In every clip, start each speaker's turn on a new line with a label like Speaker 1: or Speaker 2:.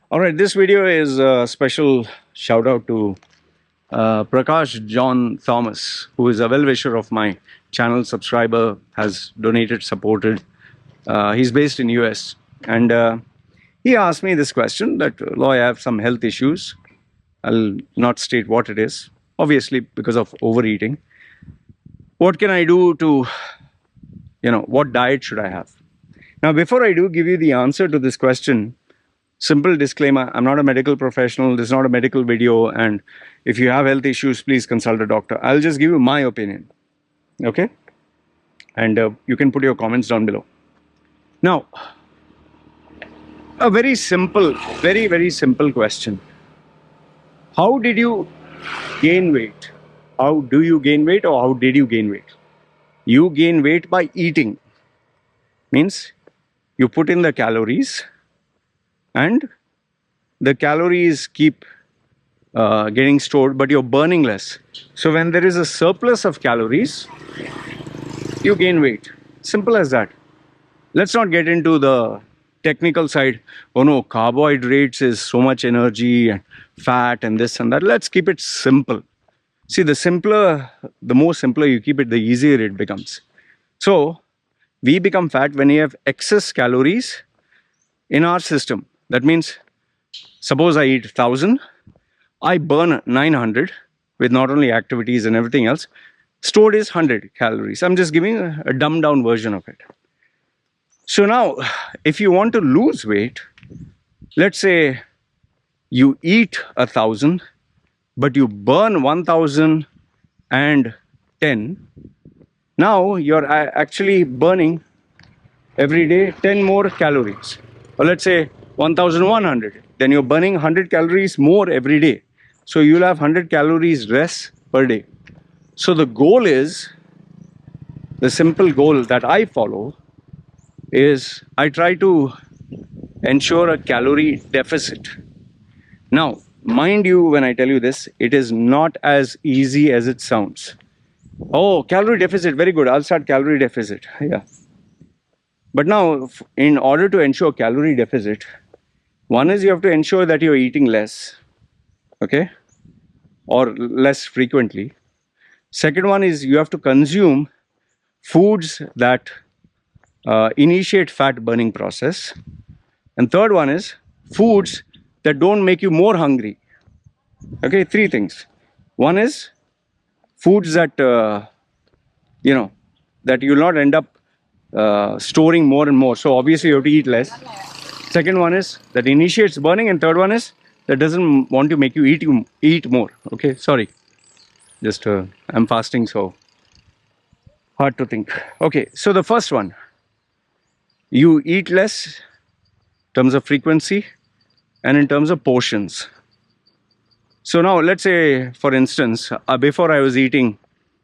Speaker 1: All right, this video is a special shout out to Prakash John Thomas, who is a well wisher of my channel, subscriber, has donated, supported. He's based in US, and he asked me this question that, Loy, I have some health issues. I'll not state what it is, obviously because of overeating. What can I do to, what diet should I have? Now, before I do give you the answer to this question, simple disclaimer, I'm not a medical professional, this is not a medical video, and if you have health issues, please consult a doctor. I'll just give you my opinion, okay? And you can put your comments down below. Now, a very simple, very simple question. How did you gain weight? How do you gain weight, or how did you gain weight? You gain weight by eating. Means you put in the calories, and the calories keep getting stored, but you're burning less. So when there is a surplus of calories, you gain weight. Simple as that. Let's not get into the technical side. Oh no, carbohydrates is so much energy and fat and this and that. Let's keep it simple. See, the more simpler you keep it, the easier it becomes. So we become fat when we have excess calories in our system. That means, suppose I eat 1000, I burn 900 with not only activities and everything else. Stored is 100 calories. I'm just giving a dumbed down version of it. So now, if you want to lose weight, let's say you eat 1000, but you burn 1010. Now you're actually burning every day 10 more calories. Or let's say 1100. Then you're burning 100 calories more every day. So you'll have 100 calories less per day. So the simple goal that I follow is I try to ensure a calorie deficit. Now, mind you, when I tell you this, it is not as easy as it sounds. Oh, calorie deficit, very good. I'll start calorie deficit. Yeah. But now, in order to ensure calorie deficit, one is you have to ensure that you're eating less, okay, or less frequently. Second one is you have to consume foods that initiate fat burning process. And third one is foods that don't make you more hungry. Okay, three things. One is foods that, that you'll not end up storing more and more. So obviously you have to eat less. Second one is that initiates burning, and third one is that doesn't want to make you eat more. Okay, sorry. Just I'm fasting, so hard to think. Okay, so the first one, you eat less in terms of frequency and in terms of portions. So now let's say, for instance, before I was eating,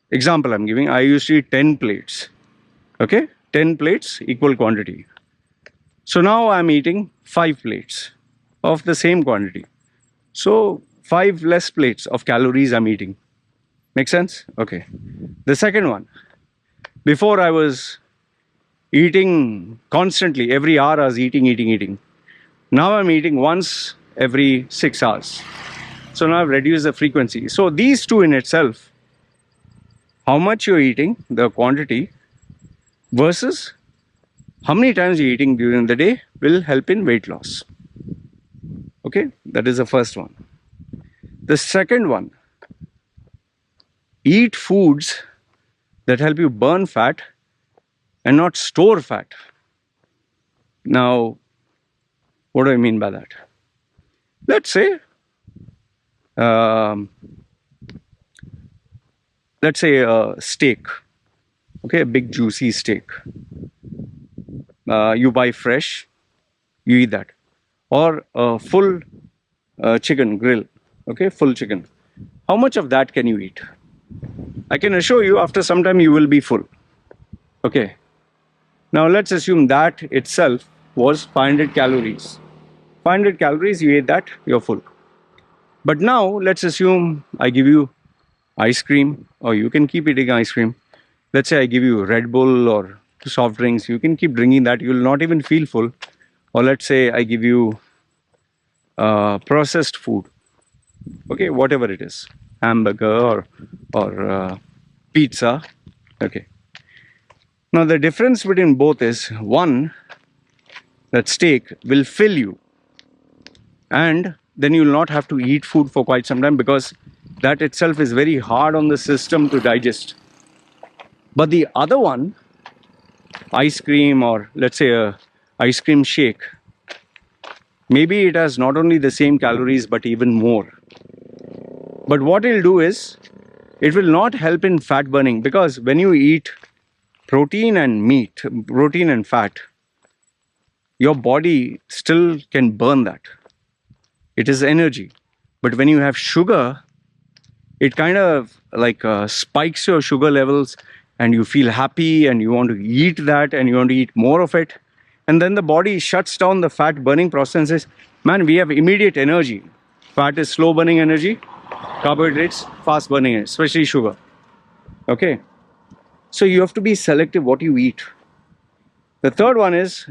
Speaker 1: example I'm giving, I used to eat 10 plates. Okay, 10 plates, equal quantity. So now I'm eating 5 plates of the same quantity. So 5 less plates of calories I'm eating. Make sense? Okay. The second one, before I was eating constantly, every hour I was eating. Now I'm eating once every 6 hours. So now I've reduced the frequency. So these two in itself, how much you're eating, the quantity, versus how many times you're eating during the day will help in weight loss. Okay, that is the first one. The second one, eat foods that help you burn fat and not store fat. Now, what do I mean by that? Let's say a steak, okay, a big juicy steak. You buy fresh, you eat that. Or a full chicken grill, okay, full chicken. How much of that can you eat? I can assure you after some time you will be full. Okay. Now let's assume that itself was 500 calories. 500 calories, you ate that, you're full. But now let's assume I give you ice cream, or you can keep eating ice cream. Let's say I give you Red Bull or soft drinks, you can keep drinking that, you will not even feel full. Or let's say I give you processed food. Okay, whatever it is, hamburger or pizza. Okay. Now the difference between both is one, that steak will fill you, and then you will not have to eat food for quite some time because that itself is very hard on the system to digest. But the other one, ice cream, or let's say a ice cream shake, maybe it has not only the same calories but even more. But what it'll do is it will not help in fat burning, because when you eat protein and meat, protein and fat, your body still can burn that. It is energy. But when you have sugar, it kind of like spikes your sugar levels, and you feel happy and you want to eat that and you want to eat more of it. And then the body shuts down the fat burning process and says, man, we have immediate energy. Fat is slow burning energy, carbohydrates, fast burning energy, especially sugar. Okay. So you have to be selective what you eat. The third one is,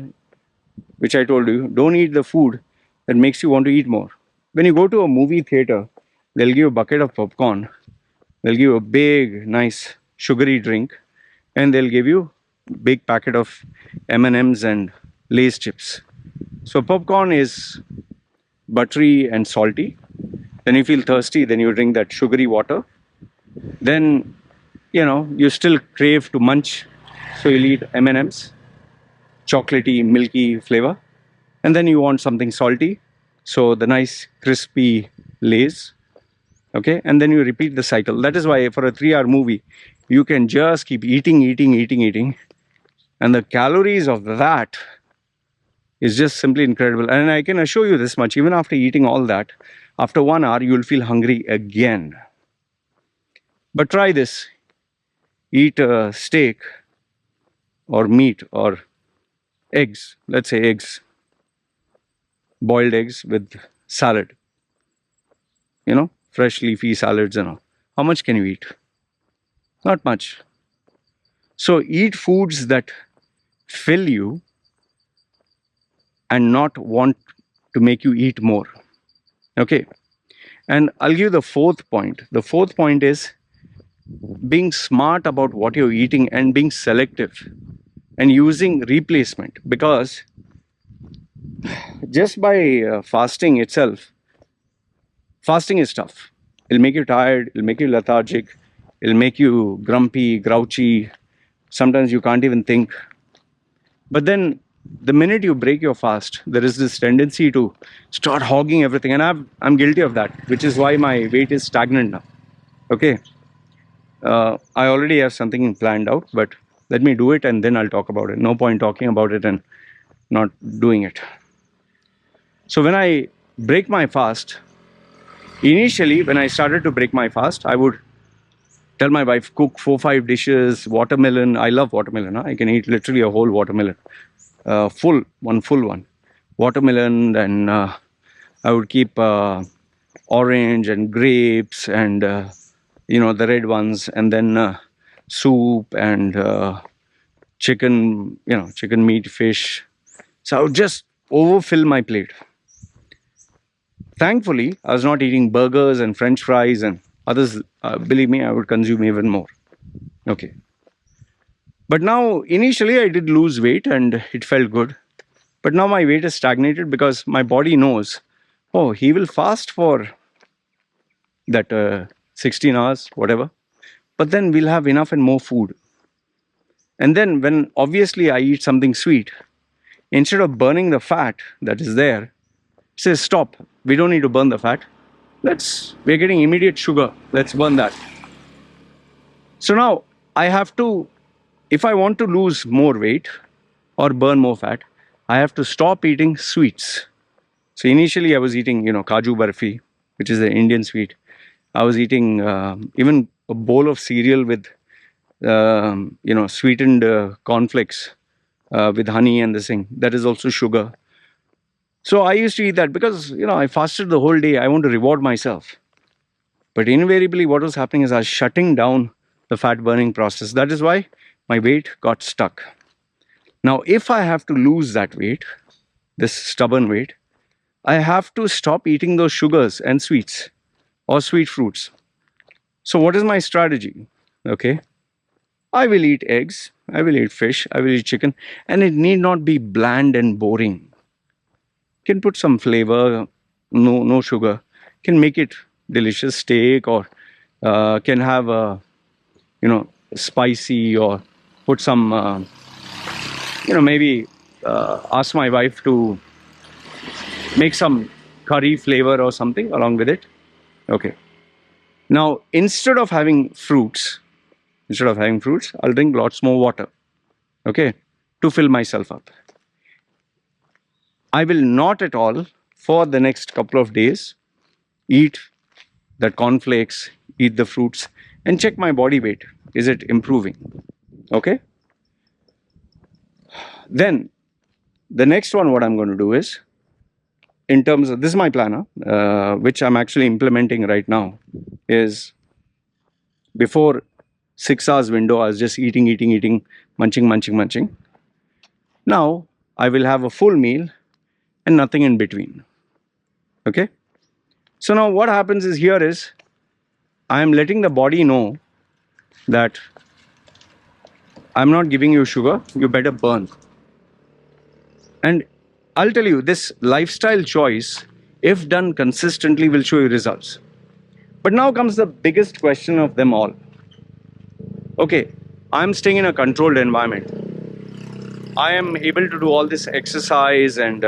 Speaker 1: which I told you, don't eat the food that makes you want to eat more. When you go to a movie theater, they'll give you a bucket of popcorn, they'll give you a big, nice, sugary drink, and they'll give you a big packet of M&Ms and Lay's chips. So popcorn is buttery and salty. Then you feel thirsty, then you drink that sugary water. Then, you still crave to munch, so you'll eat M&Ms, chocolatey, milky flavor. And then you want something salty, so the nice crispy Lays. Okay, and then you repeat the cycle. That is why for a 3-hour movie you can just keep eating, and the calories of that is just simply incredible. And I can assure you this much, even after eating all that, after 1 hour you will feel hungry again. But try this: eat a steak or meat or eggs, let's say eggs, boiled eggs with salad, fresh leafy salads and all. How much can you eat? Not much. So eat foods that fill you and not want to make you eat more. Okay. And I'll give you the fourth point. The fourth point is being smart about what you're eating and being selective and using replacement, because just by fasting itself, fasting is tough. It'll make you tired, it'll make you lethargic, it'll make you grumpy, grouchy. Sometimes you can't even think. But then the minute you break your fast, there is this tendency to start hogging everything. And I'm guilty of that, which is why my weight is stagnant now. Okay. I already have something planned out, but let me do it and then I'll talk about it. No point talking about it and not doing it. So when I break my fast, initially when I started to break my fast, I would tell my wife, cook 4-5 dishes, watermelon. I love watermelon. I can eat literally a whole watermelon, full one. Watermelon, and I would keep orange and grapes and the red ones, and then soup and chicken, chicken meat, fish. So I would just overfill my plate. Thankfully, I was not eating burgers and French fries and others. Believe me, I would consume even more. Okay. But now, initially, I did lose weight and it felt good. But now my weight is stagnated because my body knows, oh, he will fast for that 16 hours, whatever. But then we'll have enough and more food. And then when obviously I eat something sweet, instead of burning the fat that is there, it says, stop, we don't need to burn the fat. We're getting immediate sugar. Let's burn that. So now I have to, if I want to lose more weight or burn more fat, I have to stop eating sweets. So initially I was eating, kaju barfi, which is an Indian sweet. I was eating even a bowl of cereal with, sweetened cornflakes with honey and this thing. That is also sugar. So I used to eat that because, I fasted the whole day. I want to reward myself. But invariably what was happening is I was shutting down the fat burning process. That is why my weight got stuck. Now, if I have to lose that weight, this stubborn weight, I have to stop eating those sugars and sweets or sweet fruits. So, what is my strategy? Okay, I will eat eggs, I will eat fish, I will eat chicken, and it need not be bland and boring. Can put some flavor, no sugar, can make it delicious steak, or can have a, spicy, or put some, maybe ask my wife to make some curry flavor or something along with it. Okay. Now, instead of having fruits, I'll drink lots more water. Okay, to fill myself up. I will not at all for the next couple of days eat the cornflakes, eat the fruits, and check my body weight. Is it improving? Okay. Then the next one, what I'm going to do is, in terms of this is my planner, which I'm actually implementing right now, is before 6 hours window, I was just eating, munching. Now I will have a full meal and nothing in between. Okay. So now what happens is here is I am letting the body know that I'm not giving you sugar, you better burn. And I'll tell you, this lifestyle choice, if done consistently, will show you results. But now comes the biggest question of them all. Okay, I'm staying in a controlled environment. I am able to do all this exercise and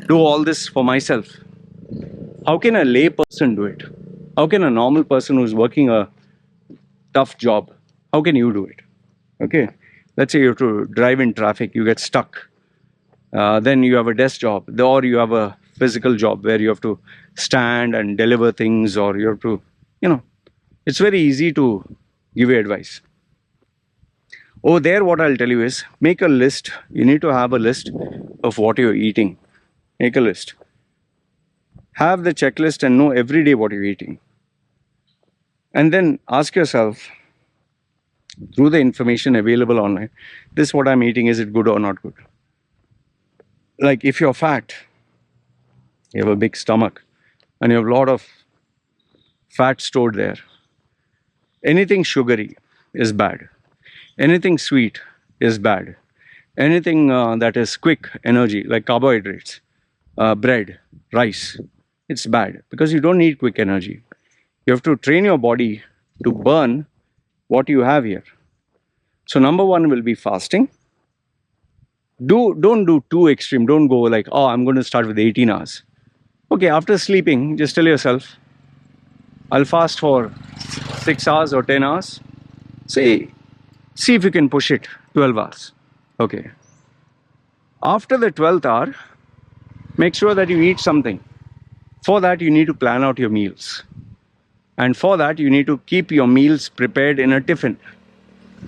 Speaker 1: do all this for myself. How can a lay person do it? How can a normal person who's working a tough job, how can you do it? Okay, let's say you have to drive in traffic, you get stuck. Then you have a desk job, or you have a physical job where you have to stand and deliver things, or you have to, it's very easy to give you advice. Over there, what I'll tell you is make a list. You need to have a list of what you're eating. Make a list. Have the checklist and know every day what you're eating. And then ask yourself, through the information available online, this what I'm eating, is it good or not good? Like if you're fat, you have a big stomach, and you have a lot of fat stored there. Anything sugary is bad. Anything sweet is bad. Anything that is quick energy, like carbohydrates, bread, rice, it's bad because you don't need quick energy. You have to train your body to burn what you have here. So number one will be fasting. Don't do too extreme. Don't go like, oh, I'm going to start with 18 hours. Okay, after sleeping, just tell yourself, I'll fast for 6 hours or 10 hours. See if you can push it 12 hours. Okay. After the 12th hour, make sure that you eat something. For that, you need to plan out your meals. And for that, you need to keep your meals prepared in a tiffin.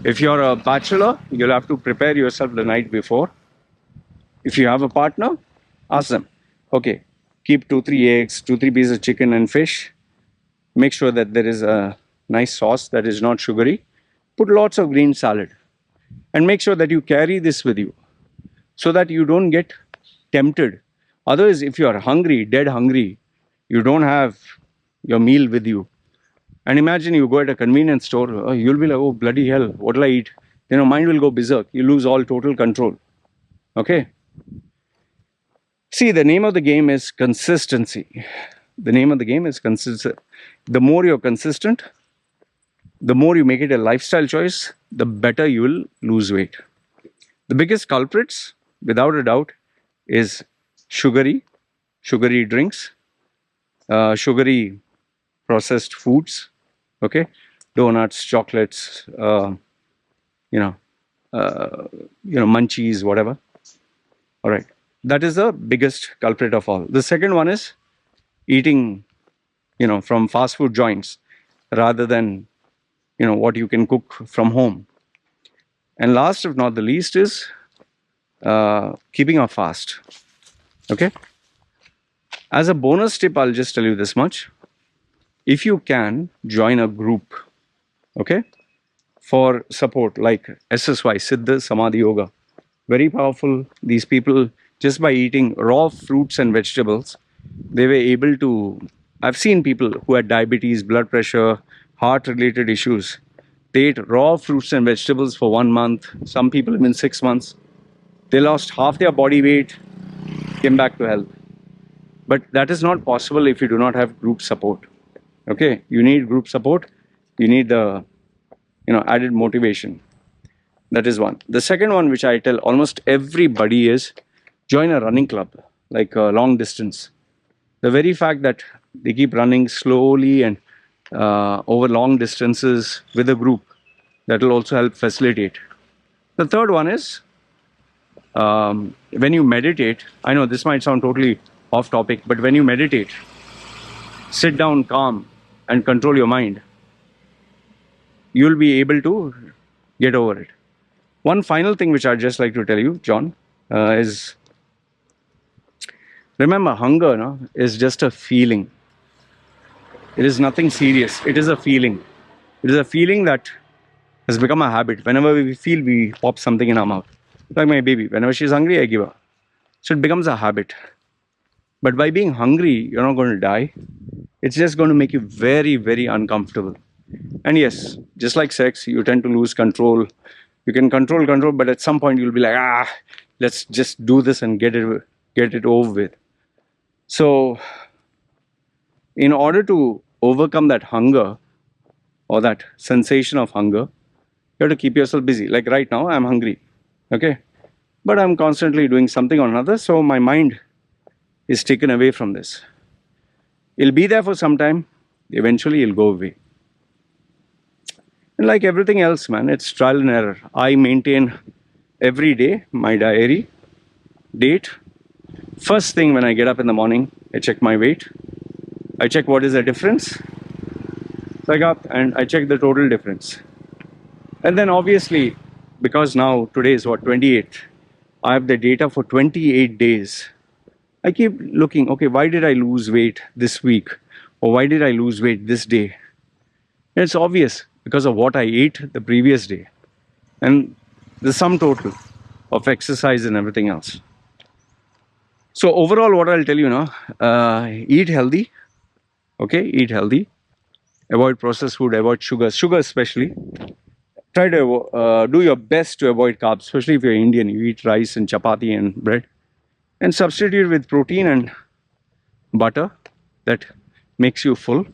Speaker 1: If you're a bachelor, you'll have to prepare yourself the night before. If you have a partner, ask them, okay, keep 2-3 eggs, 2-3 pieces of chicken and fish. Make sure that there is a nice sauce that is not sugary. Put lots of green salad. And make sure that you carry this with you so that you don't get tempted. Otherwise, if you are hungry, dead hungry, you don't have your meal with you. And imagine you go at a convenience store, you'll be like, oh, bloody hell, what'll I eat? Mind will go berserk. You lose all total control. Okay? See, the name of the game is consistency. The name of the game is consistent. The more you're consistent, the more you make it a lifestyle choice, the better you will lose weight. The biggest culprits, without a doubt, is sugary drinks, sugary processed foods, okay, donuts, chocolates, munchies, whatever. All right, that is the biggest culprit of all. The second one is eating, from fast food joints rather than, what you can cook from home. And last but not the least is keeping a fast. Okay. As a bonus tip, I'll just tell you this much. If you can, join a group, okay, for support like SSY, Siddha Samadhi Yoga. Very powerful. These people just by eating raw fruits and vegetables, they were able to. I've seen people who had diabetes, blood pressure, heart related issues. They ate raw fruits and vegetables for 1 month, some people even 6 months. They lost half their body weight, came back to health. But that is not possible if you do not have group support. Okay, you need group support, you need the added motivation. That is one. The second one, which I tell almost everybody, is join a running club, like a long distance. The very fact that they keep running slowly and over long distances with a group, that will also help facilitate. The third one is when you meditate. I know this might sound totally off topic, but when you meditate, sit down calm and control your mind, you'll be able to get over it. One final thing which I'd just like to tell you, John, is remember, hunger is just a feeling. It is nothing serious. It is a feeling. It is a feeling that has become a habit. Whenever we feel, we pop something in our mouth. Like my baby, whenever she's hungry, I give her. So it becomes a habit. But by being hungry, you're not going to die. It's just going to make you very, very uncomfortable. And yes, just like sex, you tend to lose control. You can control, but at some point you'll be like, let's just do this and get it over with. So, in order to overcome that hunger or that sensation of hunger, you have to keep yourself busy. Like right now, I'm hungry, okay? But I'm constantly doing something or another, so my mind is taken away from this. It'll be there for some time, eventually it'll go away. And like everything else, man, it's trial and error. I maintain every day my diary, date. First thing when I get up in the morning, I check my weight. I check what is the difference. So I go up and I check the total difference. And then obviously, because now today is 28th, I have the data for 28 days. I keep looking, okay, why did I lose weight this week? Or why did I lose weight this day? And it's obvious, because of what I ate the previous day and the sum total of exercise and everything else. So overall, what I'll tell you now, eat healthy, okay, eat healthy, avoid processed food, avoid sugar especially. Try to do your best to avoid carbs, especially if you're Indian, you eat rice and chapati and bread, and substitute with protein and butter that makes you full,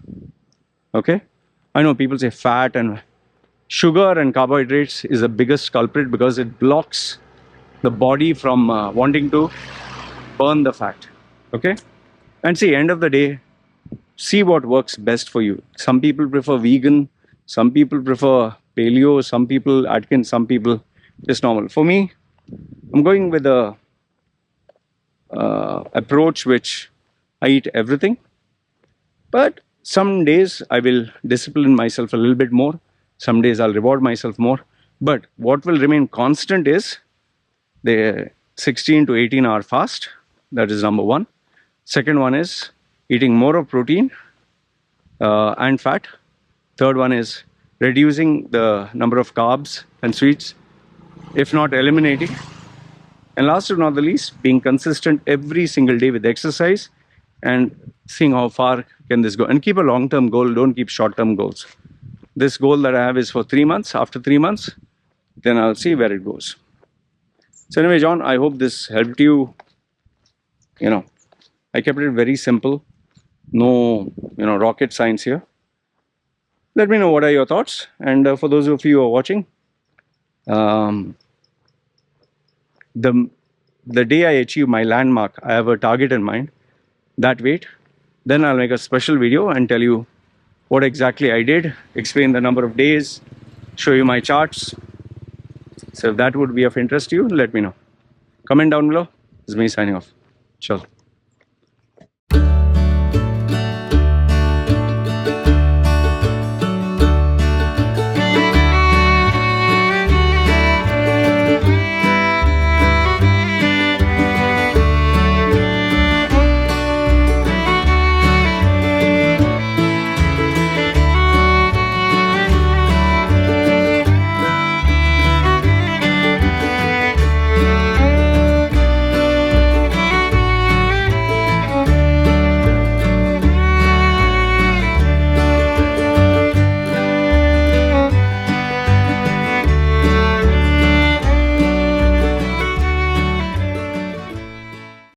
Speaker 1: okay. I know people say fat and sugar and carbohydrates is the biggest culprit because it blocks the body from wanting to burn the fat, okay. And see, end of the day, see what works best for you. Some people prefer vegan, some people prefer paleo, some people Atkins, some people just normal. For me, I'm going with the approach which I eat everything, but some days I will discipline myself a little bit more. Some days I'll reward myself more. But what will remain constant is the 16 to 18 hour fast. That is number one. Second one is eating more of protein and fat. Third one is reducing the number of carbs and sweets, if not eliminating. And last but not the least, being consistent every single day with exercise and seeing how far can this go. And keep a long-term goal, don't keep short-term goals. This goal that I have is for 3 months. After 3 months, then I'll see where it goes. So anyway, John, I hope this helped you. I kept it very simple. No, rocket science here. Let me know what are your thoughts. And for those of you who are watching, the day I achieve my landmark, I have a target in mind, that weight, then I'll make a special video and tell you what exactly I did, explain the number of days, show you my charts. So if that would be of interest to you, let me know. Comment down below. This is me signing off. Ciao.